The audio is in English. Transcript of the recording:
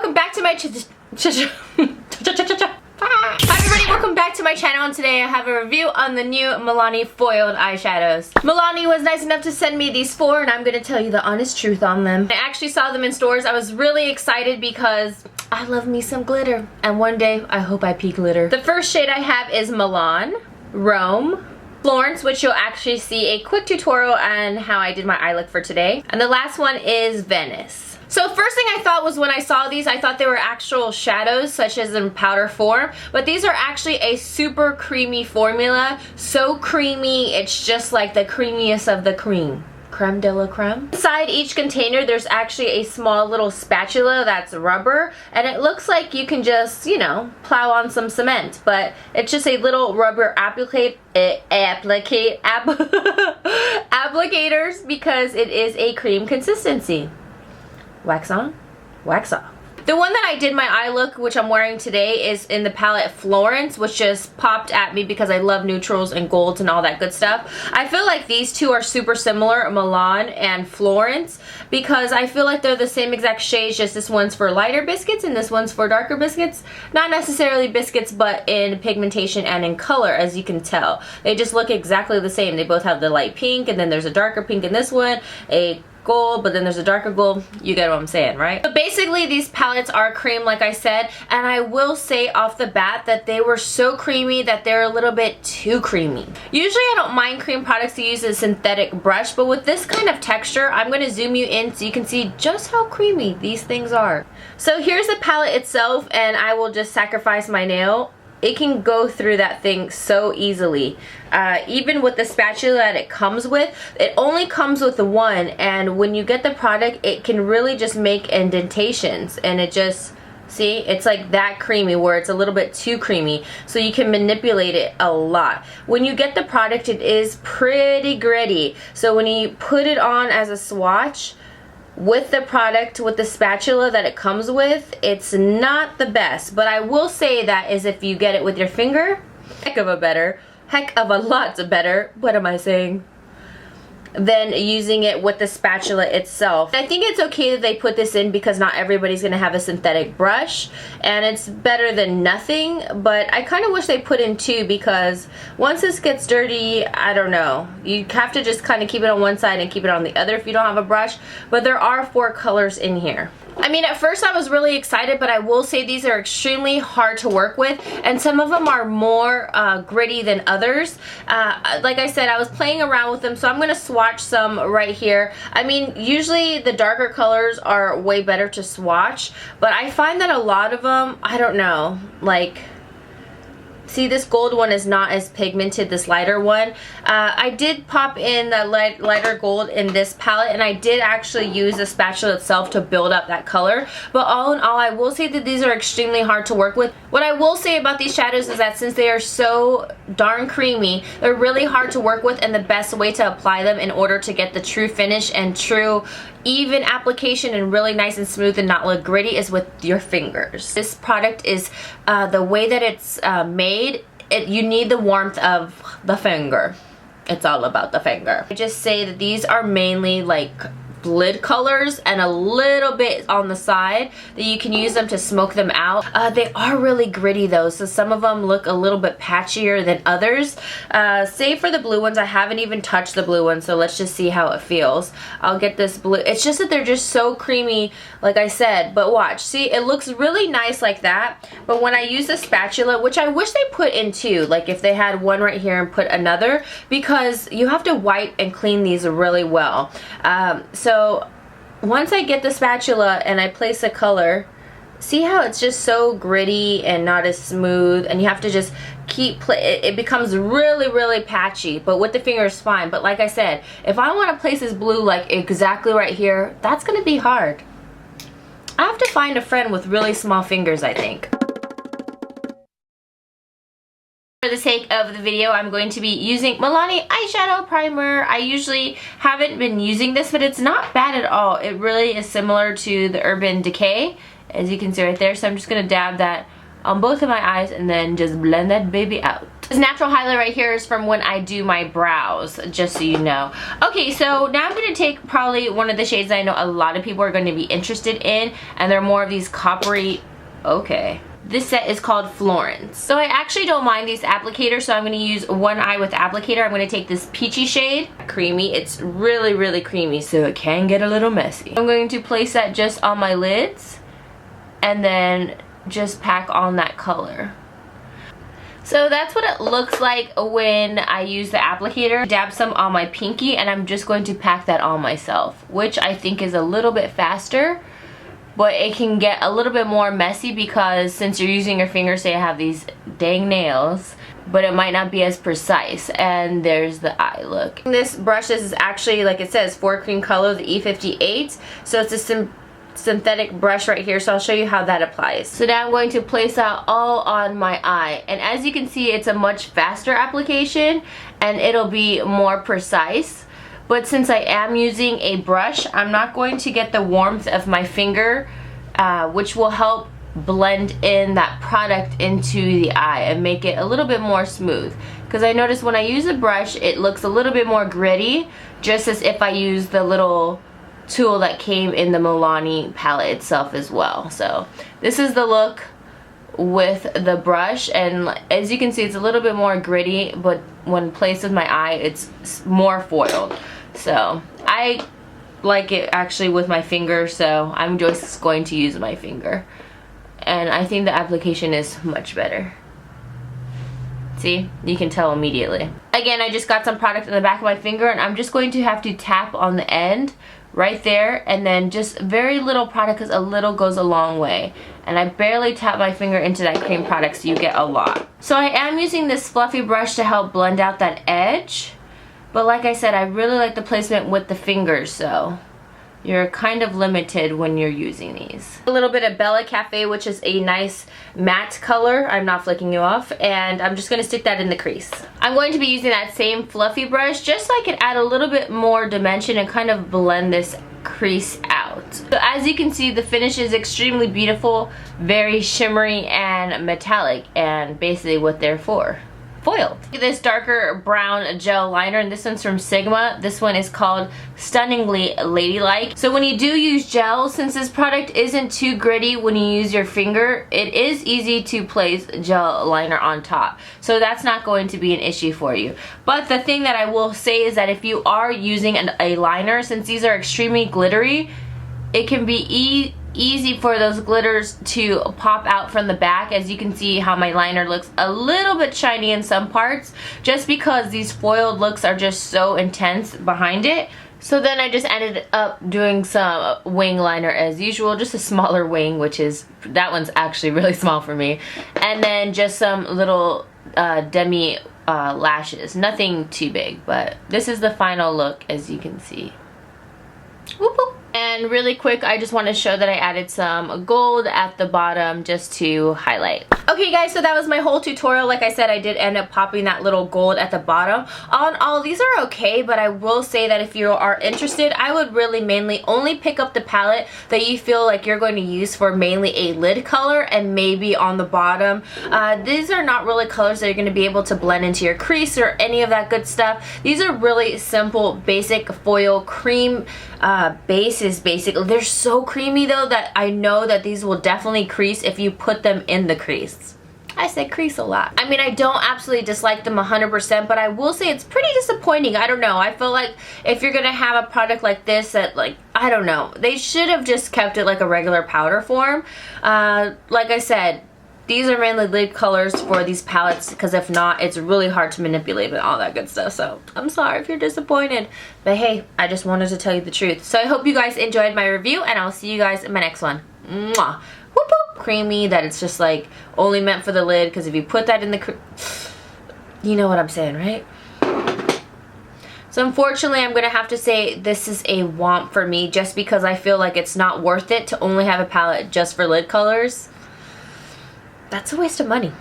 welcome back to my Hi everybody, welcome back to my channel, and today I have a review on the new Milani foiled eyeshadows. Milani was nice enough to send me these 4 and I'm going to tell you the honest truth on them. I actually saw them in stores. I was really excited because I love me some glitter, and one day I hope I peak glitter. The first shade I have is Milan, Rome, Florence, which you'll actually see a quick tutorial on how I did my eye look for today. And the last one is Venice. So first thing I thought was when I saw these, I thought they were actual shadows, such as in powder form. But these are actually a super creamy formula. So creamy, it's just like the creamiest of the cream. Creme de la creme. Inside each container, there's actually a small little spatula that's rubber, and it looks like you can just, you know, plow on some cement, but it's just a little rubber applicators because it is a cream consistency. Wax on, wax off. The one that I did my eye look, which I'm wearing today, is in the palette Florence, which just popped at me because I love neutrals and golds and all that good stuff. I feel like these two are super similar, Milan and Florence, because I feel like they're the same exact shades, just this one's for lighter biscuits and this one's for darker biscuits. Not necessarily biscuits, but in pigmentation and in color, as you can tell. They just look exactly the same. They both have the light pink, and then there's a darker pink in this one, a gold, but then there's a darker gold. You get what I'm saying, right? But basically these palettes are cream, like I said, and I will say off the bat that they were so creamy that they're a little bit too creamy. Usually I don't mind cream products to use a synthetic brush, but with this kind of texture, I'm going to zoom you in so you can see just how creamy these things are. So here's the palette itself, and I will just sacrifice my nail. It can go through that thing so easily. Even with the spatula that it comes with, it only comes with the one, and when you get the product, it can really just make indentations, and it just, see, it's like that creamy where it's a little bit too creamy, so you can manipulate it a lot. When you get the product, it is pretty gritty, so when you put it on as a swatch, with the product, with the spatula that it comes with, it's not the best. But I will say that is if you get it with your finger, heck of a lot better, what am I saying, than using it with the spatula itself. I think it's okay that they put this in because not everybody's gonna have a synthetic brush, and it's better than nothing, but I kind of wish they put in 2 because once this gets dirty, I don't know, you have to just kind of keep it on one side and keep it on the other if you don't have a brush. But there are 4 colors in here. I mean, at first I was really excited, but I will say these are extremely hard to work with, and some of them are more gritty than others. Like I said, I was playing around with them, so I'm going to swatch some right here. I mean, usually the darker colors are way better to swatch, but I find that a lot of them, I don't know, like, see, this gold one is not as pigmented, this lighter one. I did pop in the lighter gold in this palette, and I did actually use the spatula itself to build up that color. But all in all, I will say that these are extremely hard to work with. What I will say about these shadows is that since they are so darn creamy, they're really hard to work with, and the best way to apply them in order to get the true finish and true even application and really nice and smooth and not look gritty is with your fingers. This product is the way that it's made, you need the warmth of the finger. It's all about the finger. I just say that these are mainly like lid colors and a little bit on the side that you can use them to smoke them out. They are really gritty though, so some of them look a little bit patchier than others. Save for the blue ones. I haven't even touched the blue one, so let's just see how it feels. I'll get this blue. It's just that they're just so creamy, like I said, but watch, see, it looks really nice like that, but when I use the spatula, which I wish they put in 2, like if they had one right here and put another, because you have to wipe and clean these really well. So once I get the spatula and I place a color, see how it's just so gritty and not as smooth, and you have to just keep it becomes really patchy, but with the finger is fine. But like I said, if I want to place this blue like exactly right here, that's gonna be hard. I have to find a friend with really small fingers, I think. For the sake of the video, I'm going to be using Milani eyeshadow primer. I usually haven't been using this, but it's not bad at all. It really is similar to the Urban Decay, as you can see right there. So I'm just going to dab that on both of my eyes and then just blend that baby out. This natural highlight right here is from when I do my brows, just so you know. Okay, so now I'm going to take probably one of the shades that I know a lot of people are going to be interested in, and they're more of these coppery, okay. This set is called Florence. So I actually don't mind these applicators, so I'm going to use one eye with applicator. I'm going to take this peachy shade. Creamy. It's really, really creamy, so it can get a little messy. I'm going to place that just on my lids, and then just pack on that color. So that's what it looks like when I use the applicator. Dab some on my pinky, and I'm just going to pack that on myself, which I think is a little bit faster, but it can get a little bit more messy because since you're using your fingers, say I have these dang nails, but it might not be as precise. And there's the eye look. This brush is actually, like it says, 4 cream color, the E58, so it's a synthetic brush right here, so I'll show you how that applies. So now I'm going to place that all on my eye, and as you can see, it's a much faster application and it'll be more precise. But since I am using a brush, I'm not going to get the warmth of my finger, which will help blend in that product into the eye and make it a little bit more smooth. Because I notice when I use a brush, it looks a little bit more gritty, just as if I use the little tool that came in the Milani palette itself as well. So this is the look with the brush, and as you can see, it's a little bit more gritty, but when placed with my eye, it's more foiled. So I like it actually with my finger, so I'm just going to use my finger, and I think the application is much better. See, you can tell immediately. Again, I just got some product in the back of my finger, and I'm just going to have to tap on the end right there, and then just very little product, because a little goes a long way. And I barely tap my finger into that cream product, so you get a lot. So I am using this fluffy brush to help blend out that edge, but like I said, I really like the placement with the fingers, so you're kind of limited when you're using these. A little bit of Bella Cafe, which is a nice matte color. I'm not flicking you off, and I'm just going to stick that in the crease. I'm going to be using that same fluffy brush just so I can add a little bit more dimension and kind of blend this crease out. So as you can see, the finish is extremely beautiful, very shimmery and metallic, and basically what they're for. Foiled. This darker brown gel liner, and this one's from Sigma. This one is called Stunningly Ladylike. So when you do use gel, since this product isn't too gritty when you use your finger, it is easy to place gel liner on top. So that's not going to be an issue for you. But the thing that I will say is that if you are using a liner, since these are extremely glittery, it can be easy for those glitters to pop out from the back. As you can see how my liner looks a little bit shiny in some parts, just because these foiled looks are just so intense behind it. So then I just ended up doing some wing liner as usual, just a smaller wing, which is, that one's actually really small for me. And then just some little Demi lashes, nothing too big, but this is the final look as you can see. Whoop whoop. And really quick, I just want to show that I added some gold at the bottom just to highlight. Okay guys, so that was my whole tutorial. Like I said, I did end up popping that little gold at the bottom. All in all, these are okay, but I will say that if you are interested, I would really mainly only pick up the palette that you feel like you're going to use for mainly a lid color, and maybe on the bottom. These are not really colors that you're going to be able to blend into your crease or any of that good stuff. These are really simple, basic foil cream bases. Basically, they're so creamy though that I know that these will definitely crease if you put them in the crease. I say crease a lot. I mean, I don't absolutely dislike them 100%, but I will say it's pretty disappointing. I don't know. I feel like if you're gonna have a product like this that, like, I don't know, they should have just kept it like a regular powder form. Like I said, these are mainly lid colors for these palettes, because if not, it's really hard to manipulate and all that good stuff. So I'm sorry if you're disappointed, but hey, I just wanted to tell you the truth. So I hope you guys enjoyed my review, and I'll see you guys in my next one. Mwah. Whoop whoop. Creamy, that it's just like only meant for the lid, because if you put that in the you know what I'm saying, right? So unfortunately, I'm gonna have to say this is a Womp for me, just because I feel like it's not worth it to only have a palette just for lid colors. That's a waste of money.